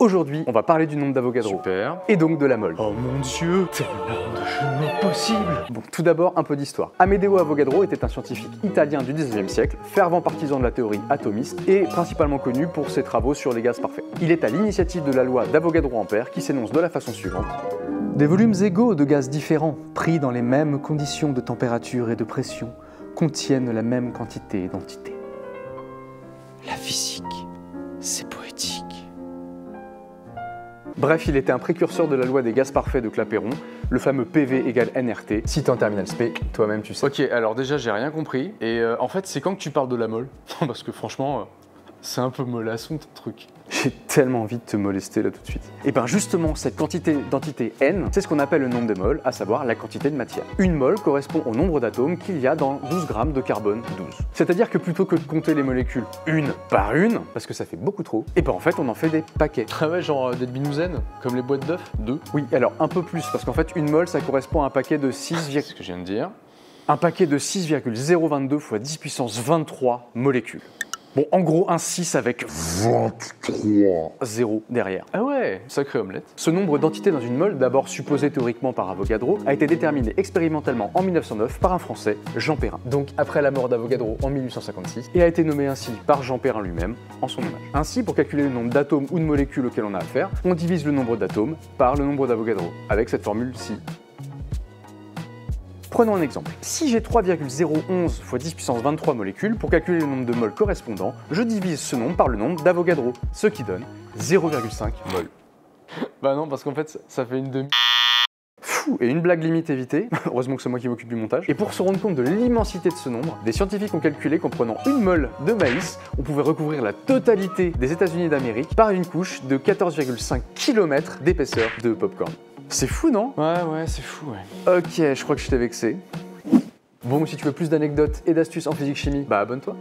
Aujourd'hui, on va parler du nombre d'Avogadro. Super. Et donc de la mole. Oh mon Dieu, tellement de chemin possible. Bon, tout d'abord, un peu d'histoire. Amedeo Avogadro était un scientifique italien du 19e siècle, fervent partisan de la théorie atomiste et principalement connu pour ses travaux sur les gaz parfaits. Il est à l'initiative de la loi d'Avogadro-Ampère qui s'énonce de la façon suivante. Des volumes égaux de gaz différents, pris dans les mêmes conditions de température et de pression, contiennent la même quantité d'entités. La physique, c'est poétique. Bref, il était un précurseur de la loi des gaz parfaits de Clapeyron, le fameux PV égale NRT. Si t'es en terminale spé, toi-même tu sais. Ok, alors déjà j'ai rien compris, et en fait c'est quand que tu parles de la molle? Parce que franchement, c'est un peu mollasson ton truc. J'ai tellement envie de te molester là tout de suite. Et bien justement, cette quantité d'entité N, c'est ce qu'on appelle le nombre de moles, à savoir la quantité de matière. Une mole correspond au nombre d'atomes qu'il y a dans 12 grammes de carbone 12. C'est-à-dire que plutôt que de compter les molécules une par une, parce que ça fait beaucoup trop, et ben en fait on en fait des paquets. Ah ouais, genre des binouzen, comme les boîtes d'œufs? 2. Oui, alors un peu plus, parce qu'en fait une mole ça correspond à un paquet de 6, C'est ce que je viens de dire. un paquet de 6,022 fois 10 puissance 23 molécules. Bon, en gros, un 6 avec 23 0 derrière. Ah ouais, sacré omelette. Ce nombre d'entités dans une mole, d'abord supposé théoriquement par Avogadro, a été déterminé expérimentalement en 1909 par un Français, Jean Perrin. Donc après la mort d'Avogadro en 1856, et a été nommé ainsi par Jean Perrin lui-même en son hommage. Ainsi, pour calculer le nombre d'atomes ou de molécules auxquelles on a affaire, on divise le nombre d'atomes par le nombre d'Avogadro, avec cette formule-ci. Prenons un exemple. Si j'ai 3,011 fois 10 puissance 23 molécules, pour calculer le nombre de moles correspondant, je divise ce nombre par le nombre d'Avogadro, ce qui donne 0,5 mol. Bah non, parce qu'en fait ça fait une demi. Fou, et une blague limite évitée, heureusement que c'est moi qui m'occupe du montage. Et pour se rendre compte de l'immensité de ce nombre, des scientifiques ont calculé qu'en prenant une mole de maïs, on pouvait recouvrir la totalité des États-Unis d'Amérique par une couche de 14,5 km d'épaisseur de popcorn. C'est fou, non? Ouais, c'est fou, ouais. Ok, je crois que je t'ai vexé. Bon, si tu veux plus d'anecdotes et d'astuces en physique-chimie, bah abonne-toi.